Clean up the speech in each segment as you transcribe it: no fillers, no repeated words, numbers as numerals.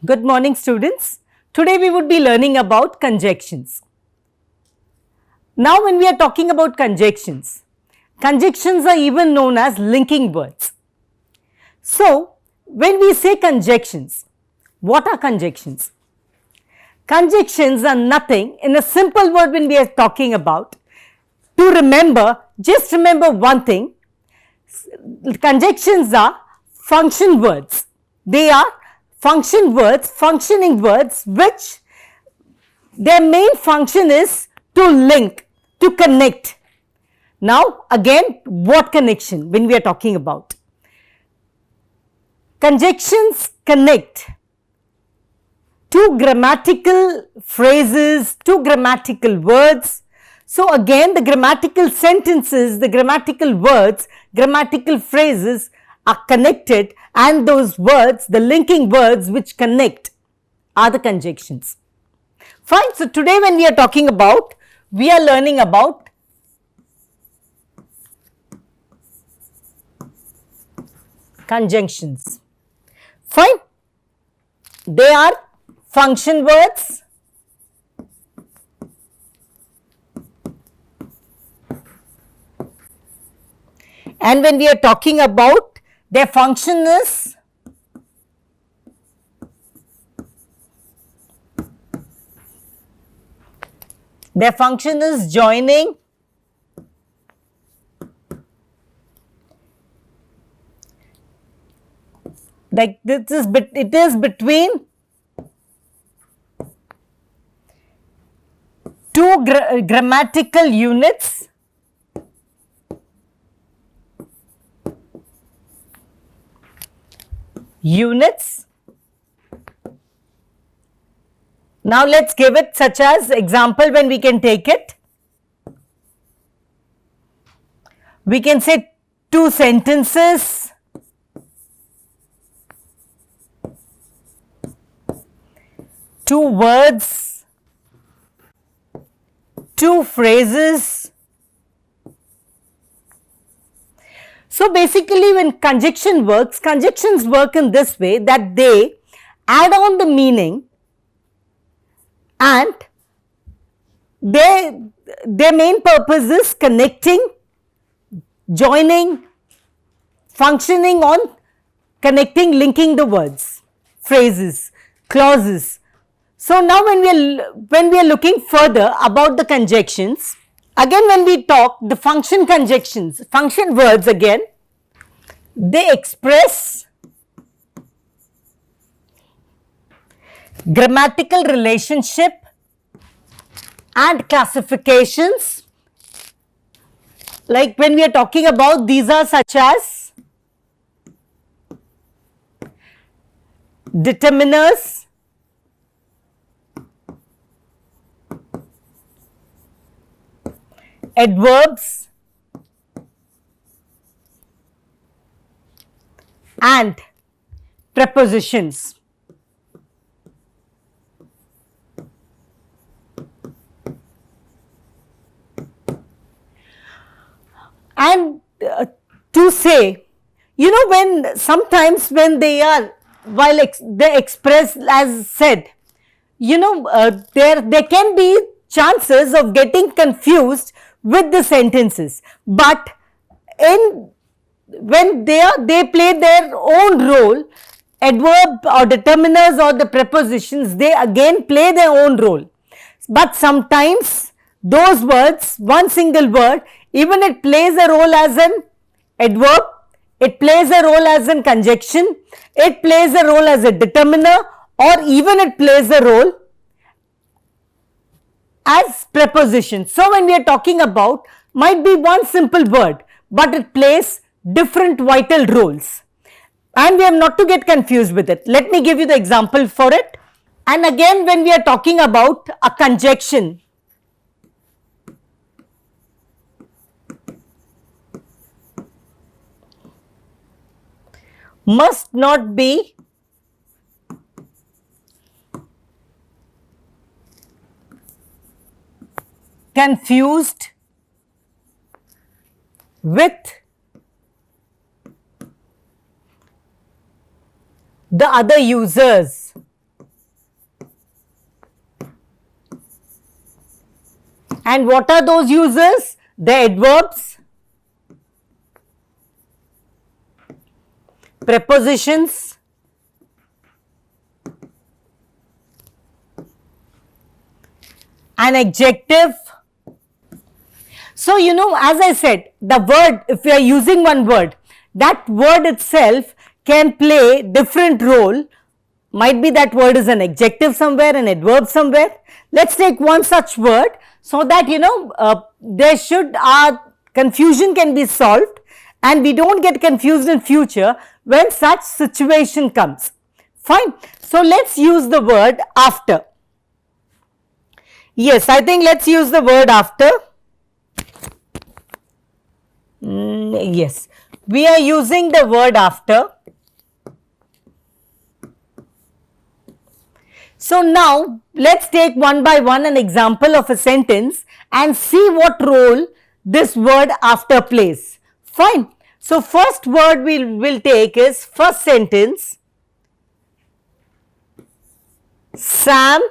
Good morning, students. Today we would be learning about conjunctions. Now when we are talking about conjunctions, conjunctions are even known as linking words. So when we say conjunctions, what are conjunctions? Conjunctions are nothing in a simple word when we are talking about. To remember, just remember one thing, conjunctions are function words. They are function words, functioning words which their main function is to link, to connect. Now again, what connection when we are talking about? Conjunctions connect two grammatical phrases, two grammatical words. So again, the grammatical sentences, the grammatical words, grammatical phrases are connected, and those words, the linking words which connect, are the conjunctions. Fine. So today when we are talking about, we are learning about conjunctions. Fine. They are function words, and when we are talking about, their function is joining, like this is, it is between two grammatical units Now let's give it such as example when we can take it. We can say two sentences, two words, two phrases. So basically when conjunctions work in this way that they add on the meaning, and their main purpose is connecting, joining, functioning on connecting, linking the words, phrases, clauses. So now when we are looking further about the conjunctions, again when we talk the function conjunctions, function words again, they express grammatical relationship and classifications. Like when we are talking about, these are such as determiners, adverbs, and prepositions. And to say, you know, when sometimes when they are, while they express as said, you know, there can be chances of getting confused with the sentences, but when they play their own role, adverb or determiners or the prepositions, they again play their own role. But sometimes those words, one single word, even it plays a role as an adverb, it plays a role as a conjunction, it plays a role as a determiner, or even it plays a role as preposition. So when we are talking about, might be one simple word, but it plays different vital roles, and we have not to get confused with it. Let me give you the example for it. And again when we are talking about a conjunction, must not be confused with the other users. And what are those uses? The adverbs, prepositions, an adjective. So, as I said, the word, if we are using one word, that word itself can play different role. Might be that word is an adjective somewhere, an adverb somewhere. Let's take one such word so that, confusion can be solved and we don't get confused in future when such situation comes. Fine. So, let's use the word after. Yes, I think let's use the word after. Yes, we are using the word after. So, now let's take one by one an example of a sentence and see what role this word after plays. Fine. So, first word we will take is first sentence. Sam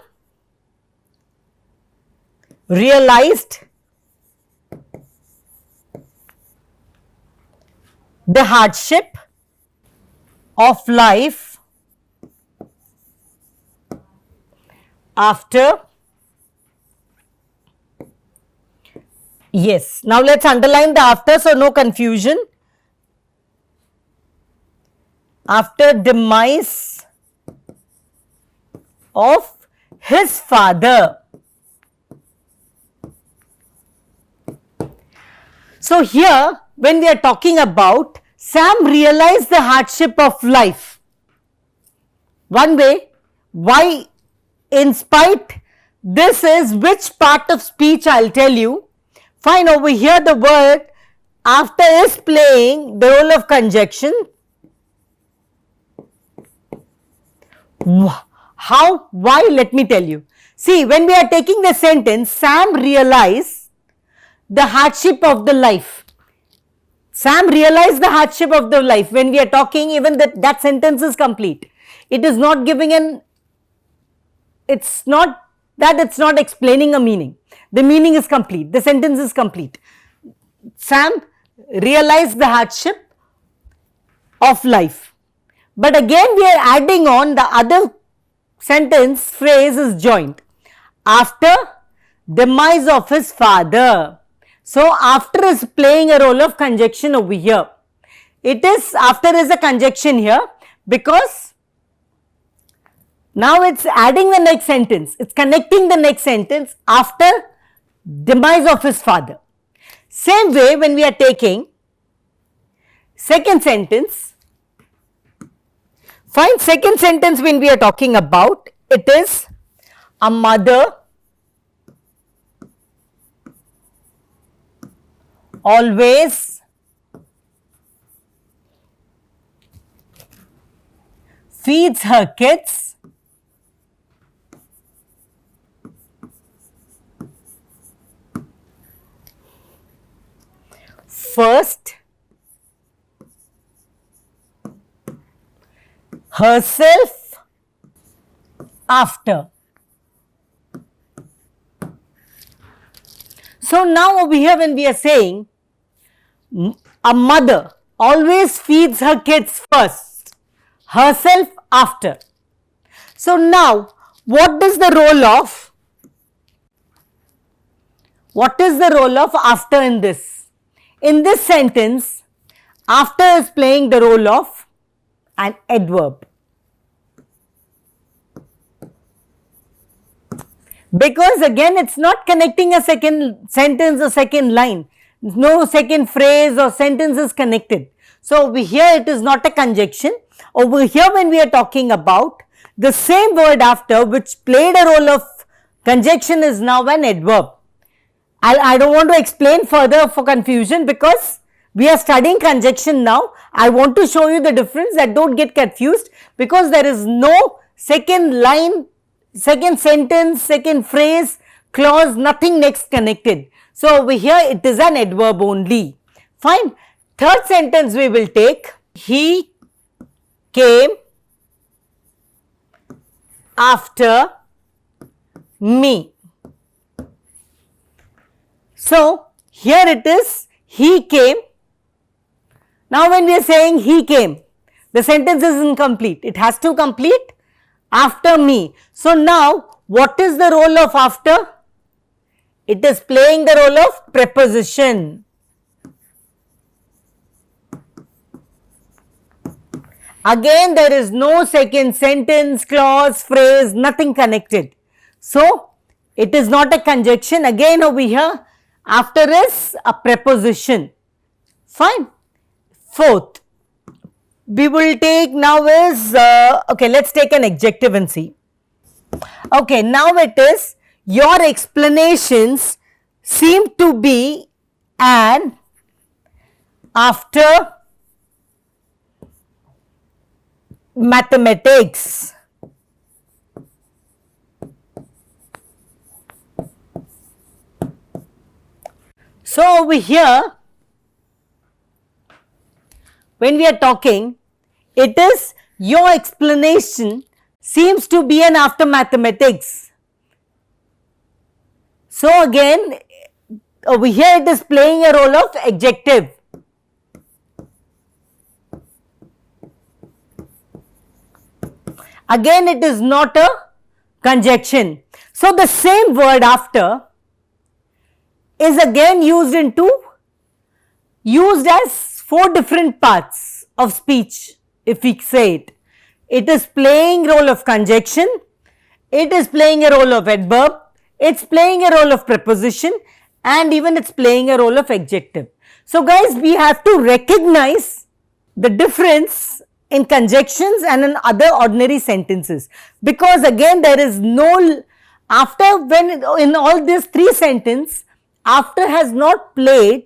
realized the hardship of life after. Yes, now let's underline the after, so no confusion. After demise of his father. So, here when we are talking about Sam realized the hardship of life. One way, why in spite, this is which part of speech I will tell you. Fine, over here the word after is playing the role of conjunction. How? Why? Let me tell you. See, when we are taking the sentence, Sam realized the hardship of the life. Sam realized the hardship of the life. When we are talking, even that sentence is complete. It is not giving it's not explaining a meaning. The meaning is complete. The sentence is complete. Sam realized the hardship of life. But again, we are adding on the other sentence phrase is joined. After demise of his father. So, after is playing a role of conjunction over here. It is after is a conjunction here because now it's adding the next sentence. It's connecting the next sentence after demise of his father. Same way when we are taking second sentence. Fine, second sentence when we are talking about, it is a mother always feeds her kids first, herself after. So, now over here when we are saying a mother always feeds her kids first, herself after. So, now what is the role of after in this? In this sentence, after is playing the role of an adverb. Because again, it's not connecting a second sentence or second line. No second phrase or sentence is connected. So, over here it is not a conjunction. Over here when we are talking about the same word after which played a role of conjunction is now an adverb. I don't want to explain further for confusion because we are studying conjunction now. I want to show you the difference, that don't get confused, because there is no second line, second sentence, second phrase, clause, nothing next connected. So, over here it is an adverb only. Fine. Third sentence we will take, he came after me. So, here it is, he came. Now, when we are saying he came, the sentence is incomplete. It has to complete after me. So, now what is the role of after? It is playing the role of preposition. Again, there is no second sentence, clause, phrase, nothing connected. So, it is not a conjunction. Again, over here, after is a preposition. Fine. Fourth, we will take now is, okay, let's take an adjective and see. Okay, now it is, your explanations seem to be an after mathematics. So, over here, when we are talking, it is your explanation seems to be an after mathematics. So, again, over here it is playing a role of adjective. Again, it is not a conjunction. So, the same word after is again used as 4 different parts of speech, if we say it. It is playing role of conjunction, it is playing a role of adverb, it is playing a role of preposition, and even it is playing a role of adjective. So, guys, we have to recognize the difference in conjunctions and in other ordinary sentences, because again there is no after, when in all these 3 sentences, after has not played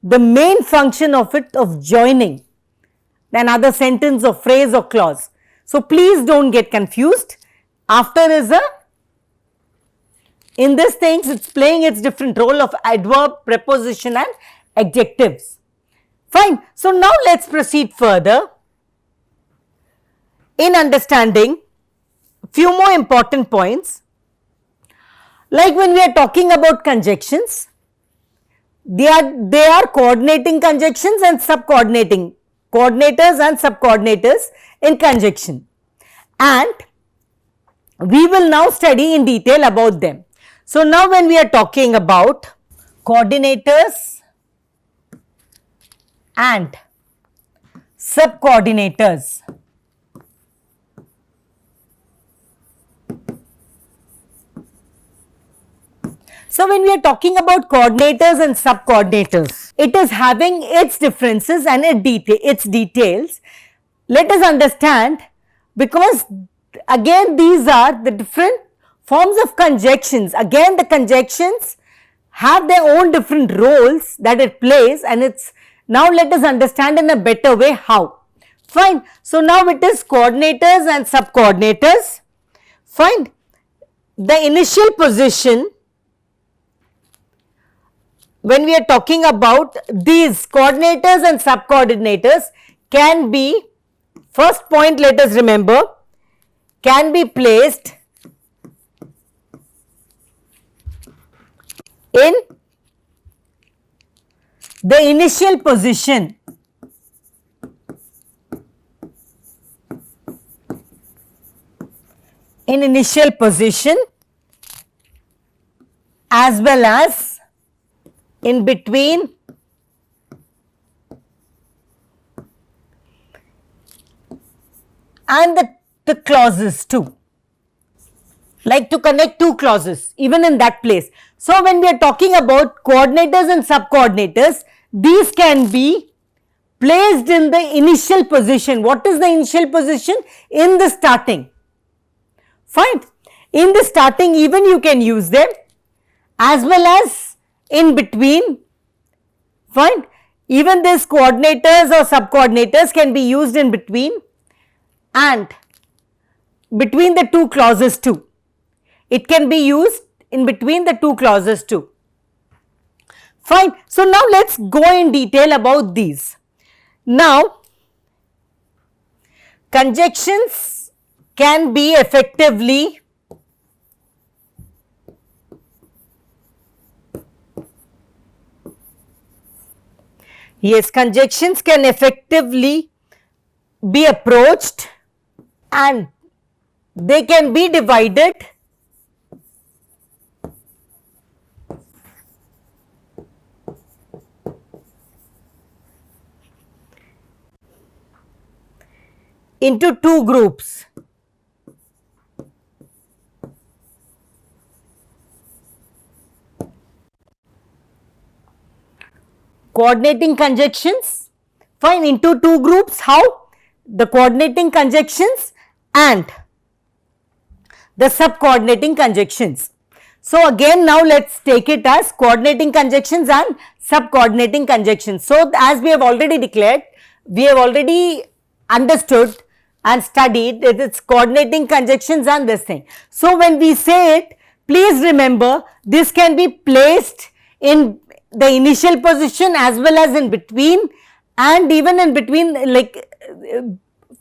the main function of it of joining another sentence or phrase or clause. So, please do not get confused. After is a, in these things it is playing its different role of adverb, preposition and adjectives. Fine. So, now let us proceed further in understanding few more important points. Like when we are talking about conjunctions, they are coordinating conjunctions and subcoordinating, coordinators and subcoordinators in conjunction, and we will now study in detail about them. So, now when we are talking about coordinators and subcoordinators, so when we are talking about coordinators and subcoordinators, it is having its differences and its details. Let us understand, because again these are the different forms of conjunctions. Again the conjunctions have their own different roles that it plays, and it's now let us understand in a better way how. Fine. So, now it is coordinators and subcoordinators. Fine. The initial position, when we are talking about these coordinators and subcoordinators, can be, first point let us remember, can be placed in the initial position. In initial position as well as in between and the clauses too, like to connect 2 clauses even in that place. So, when we are talking about coordinators and subcoordinators, these can be placed in the initial position. What is the initial position? In the starting. Fine. In the starting even you can use them, as well as in between. Fine. Even these coordinators or subcoordinators can be used in between and between the 2 clauses too. It can be used in between the 2 clauses too. Fine. So, now let us go in detail about these. Now, conjunctions can be effectively Yes, conjunctions can effectively be approached and they can be divided into two groups. Coordinating conjunctions, fine, into two groups. How? The coordinating conjunctions and the subcoordinating conjunctions. So again, now let's take it as coordinating conjunctions and subcoordinating conjunctions. So as we have already declared, we have already understood and studied that it's coordinating conjunctions and this thing. So when we say it, please remember this can be placed in the initial position as well as in between, and even in between, like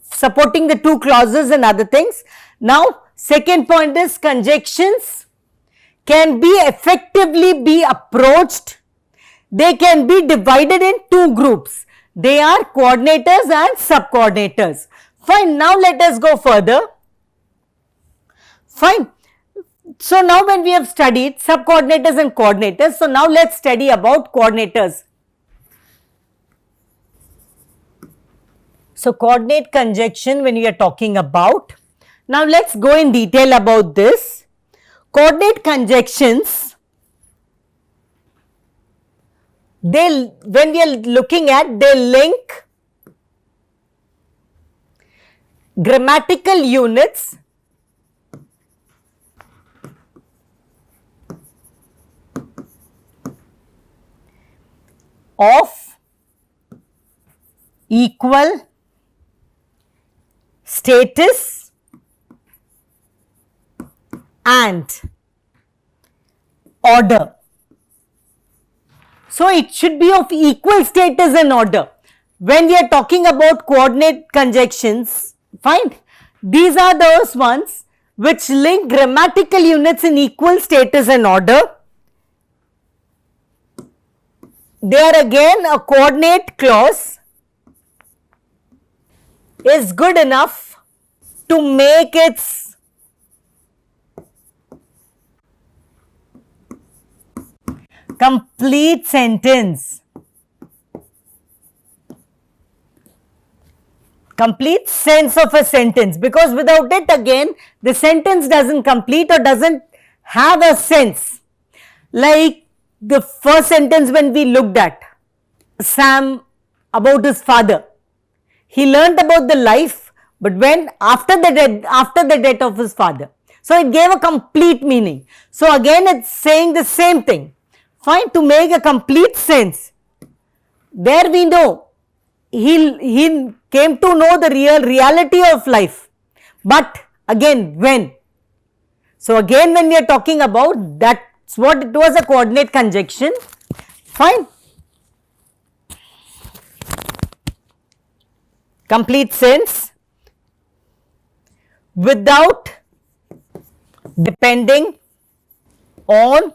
supporting the two clauses and other things. Now second point is conjunctions can be effectively be approached. They can be divided in two groups. They are coordinators and subcoordinators. Fine. Now let us go further. Fine. So now when we have studied subcoordinators and coordinators, so now let's study about coordinators. So coordinate conjunction when we are talking about, now let's go in detail about this. Coordinate conjunctions, they, when we are looking at, they link grammatical units of equal status and order. So it should be of equal status and order. When we are talking about coordinate conjunctions, fine, these are those ones which link grammatical units in equal status and order. They are again a coordinate clause is good enough to make its complete sentence. Complete sense of a sentence, because without it again the sentence doesn't complete or doesn't have a sense. Like the first sentence when we looked at Sam about his father, he learnt about the life, but when after the death of his father, so it gave a complete meaning. So again it's saying the same thing. Fine, to make a complete sense, there we know he came to know the reality of life, but again when, so again when we are talking about, that's what it was, a coordinate conjunction. Fine, complete sense without depending on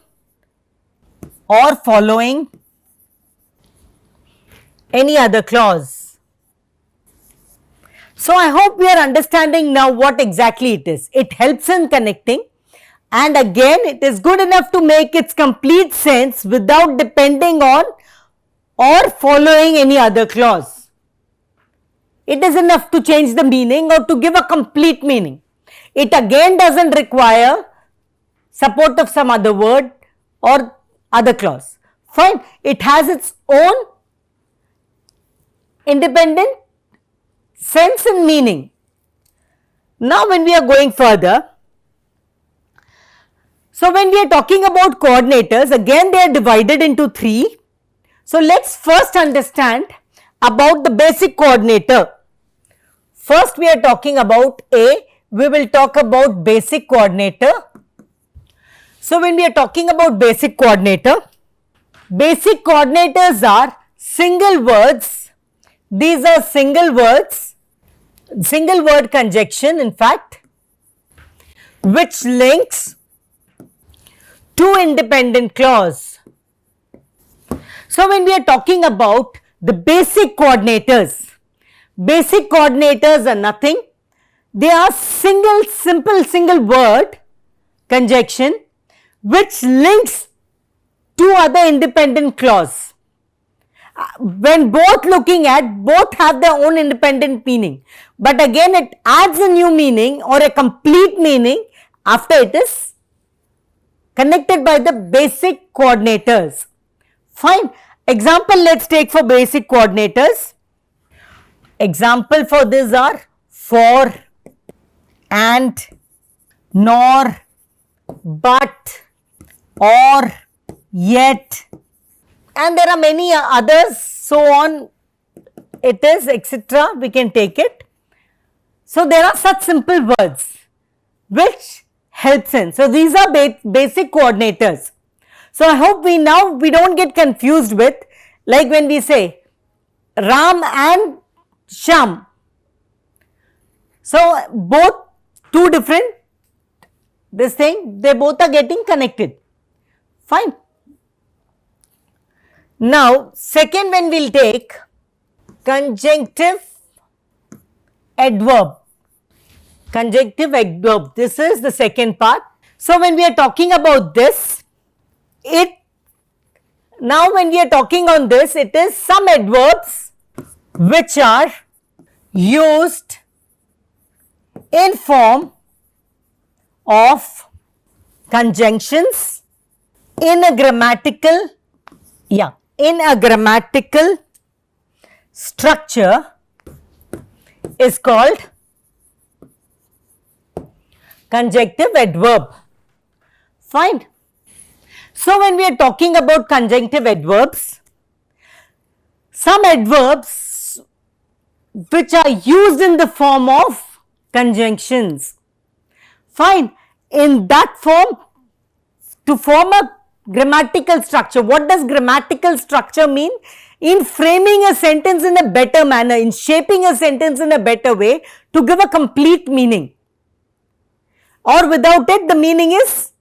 or following any other clause. So I hope we are understanding now what exactly it is. It helps in connecting, and again it is good enough to make its complete sense without depending on or following any other clause. It is enough to change the meaning or to give a complete meaning. It again doesn't require support of some other word or other clause. Fine, it has its own independent sense and meaning. Now when we are going further, so when we are talking about coordinators, again they are divided into three. So let's first understand about the basic coordinator. First we are talking about A, we will talk about basic coordinator. So when we are talking about basic coordinator, basic coordinators are single words. These are single words, single word conjunction in fact, which links two independent clause. So when we are talking about the basic coordinators. Basic coordinators are nothing. They are single word conjunction which links two other independent clause. When both have their own independent meaning, but again it adds a new meaning or a complete meaning after it is connected by the basic coordinators. Fine. Example, let's take for basic coordinators. Example for this are for, and, nor, but, or, yet, and there are many others, so on it is, etc. We can take it. So there are such simple words which helps in. So these are basic coordinators. So I hope we don't get confused with, like when we say Ram and Sham. So both two different this thing, they both are getting connected. Fine. Now second, when we'll take conjunctive adverb. Conjunctive adverb, this is the second part. So when we are talking about this, when we are talking on this, it is some adverbs which are used in form of conjunctions in a grammatical structure is called conjunctive adverb. Fine. So when we are talking about conjunctive adverbs, some adverbs which are used in the form of conjunctions. Fine. In that form, to form a grammatical structure. What does grammatical structure mean? In framing a sentence in a better manner, in shaping a sentence in a better way to give a complete meaning. Or without it, the meaning is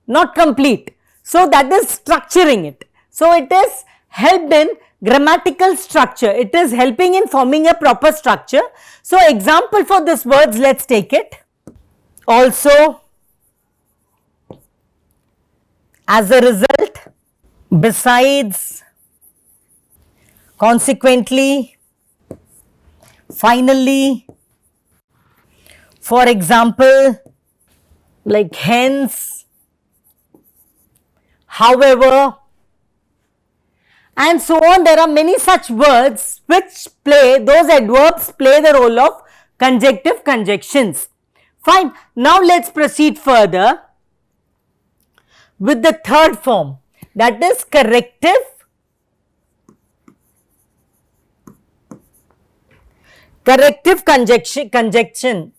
not complete. So that is structuring it. So it is helped in grammatical structure. It is helping in forming a proper structure. So example for this words, let's take it. Also, as a result, besides, consequently, finally, for example, like hence, however, and so on. There are many such words which those adverbs play the role of conjunctive conjunctions. Fine. Now let's proceed further with the third form, that is corrective conjunction,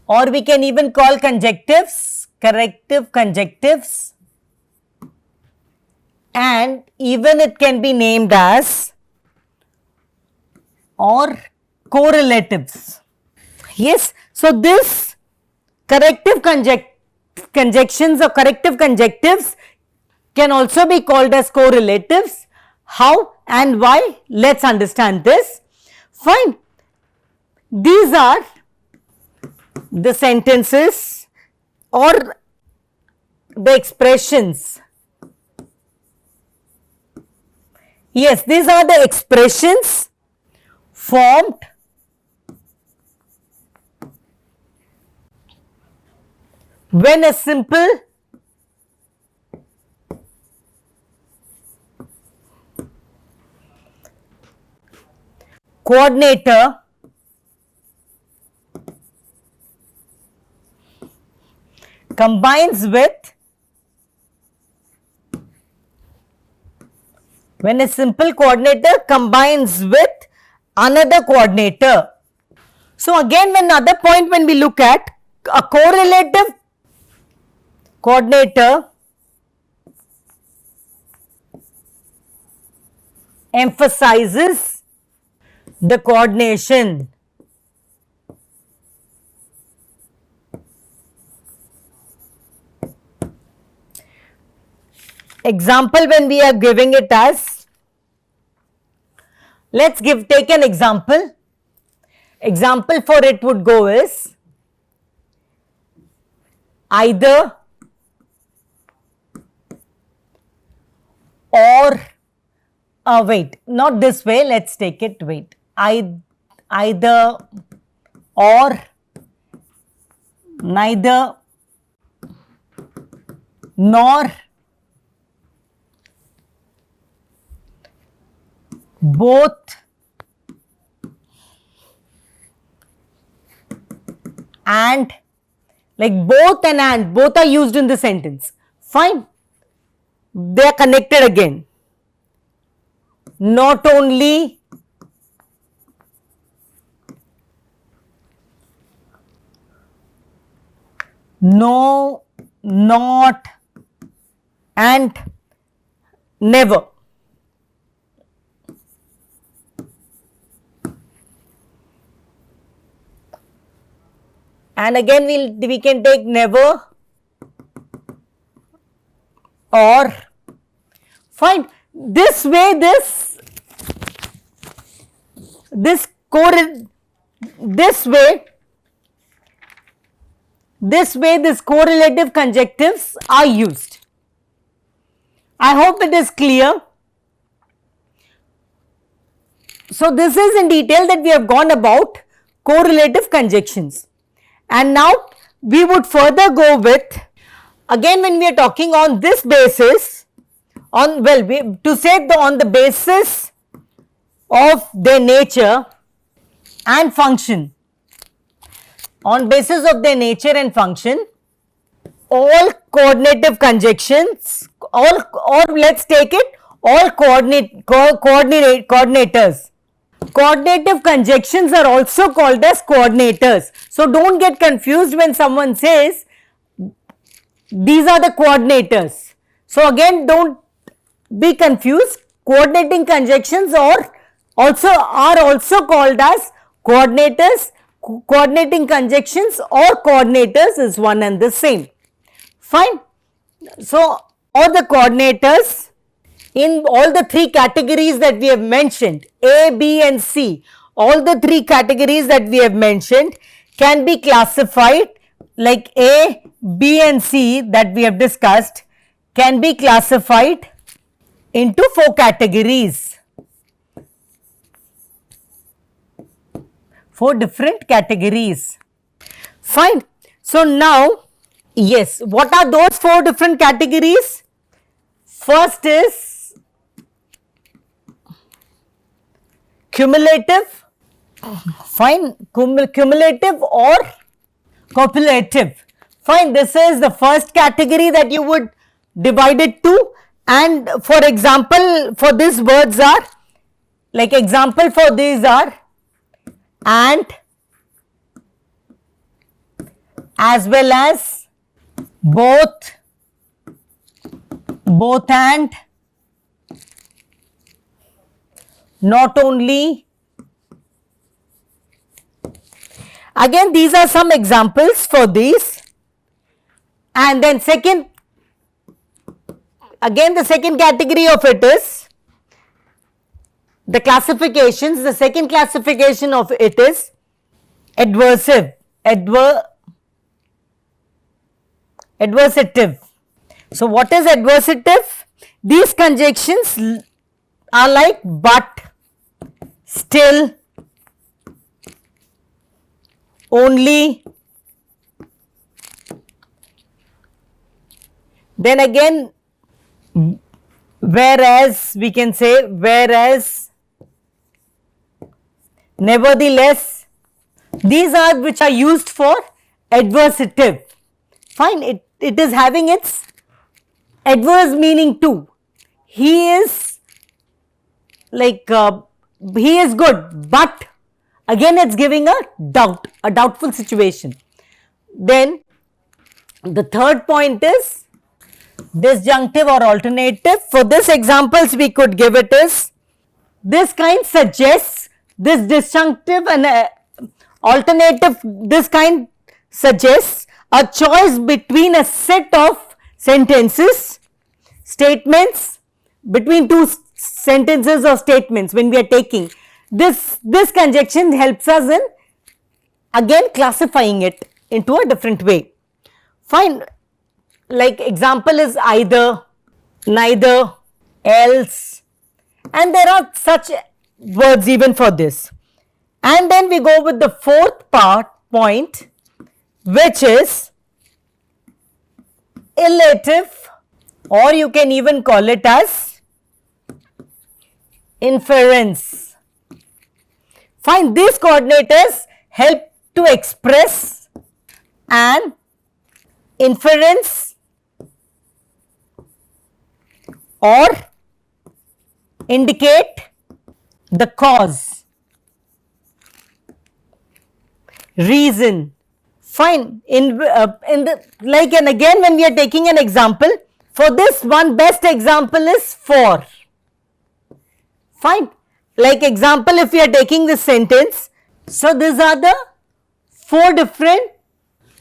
or we can even call conjunctives corrective conjunctives, and even it can be named as or correlatives. Yes. So this corrective conjunctions or corrective conjunctives can also be called as correlatives. How and why? Let's understand this. Fine. These are the sentences or the expressions. Yes, these are the expressions formed when a simple coordinator combines with another coordinator. So again, another point when we look at a correlative coordinator emphasizes the coordination. Example when we are giving it as Let's take an example. Example for it would go is either or, wait, not this way, let's take it, wait, either or, neither nor, both, and, like both and both are used in the sentence. Fine. They are connected again. Not only, no, not, and never. And again we can take never or. Fine. This way this correlative conjunctives are used. I hope it is clear. So this is in detail that we have gone about correlative conjunctions. And now we would further go with, again when we are talking on this basis, on the basis of their nature and function, on basis of their nature and function, all coordinative conjunctions, or let's take it, all coordinators. Coordinative conjunctions are also called as coordinators. So don't get confused when someone says these are the coordinators. So again don't be confused. Coordinating conjunctions are also called as coordinators. Coordinating conjunctions or coordinators is one and the same. Fine. So all the coordinators in all the three categories that we have mentioned, A, B and C, all the three categories that we have mentioned can be classified, like A, B and C that we have discussed can be classified into 4 categories. 4 different categories. Fine. So now, yes, what are those 4 different categories? First is cumulative, fine, cumulative or copulative. Fine, this is the first category that you would divide it to, and for example, for these words are, like example for these are and, as well as both and, not only. Again these are some examples for these. And then second, again the second category of it is the classifications. The second classification of it is adversive, adversative. So what is adversative? These conjunctions are like but, still, only, then again whereas, we can say whereas, nevertheless. These are which are used for adversative. Fine, it is having its adverse meaning too. He is like he is good, but again it's giving a doubtful situation. Then the third point is disjunctive or alternative. For this examples we could give it is, this kind suggests, this disjunctive and alternative, this kind suggests a choice between a set of sentences, statements, between two sentences or statements when we are taking. This conjunction helps us in again classifying it into a different way. Fine. Like example is either, neither, else, and there are such words even for this. And then we go with the fourth point, which is illative, or you can even call it as inference. Fine, these coordinators help to express an inference or indicate the cause, reason. Fine, in the like, and again when we are taking an example, for this one best example is for. Fine, like example, if we are taking this sentence, so these are the 4 different,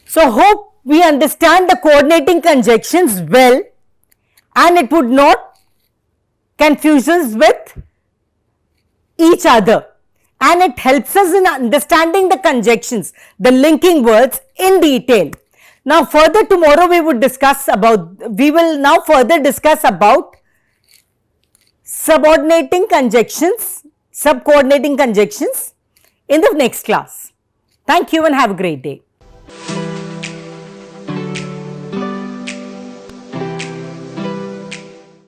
so hope we understand the coordinating conjunctions well, and it would not confuse us with each other, and it helps us in understanding the conjunctions, the linking words in detail. Now further tomorrow we will now further discuss about subcoordinating conjunctions in the next class. Thank you and have a great day.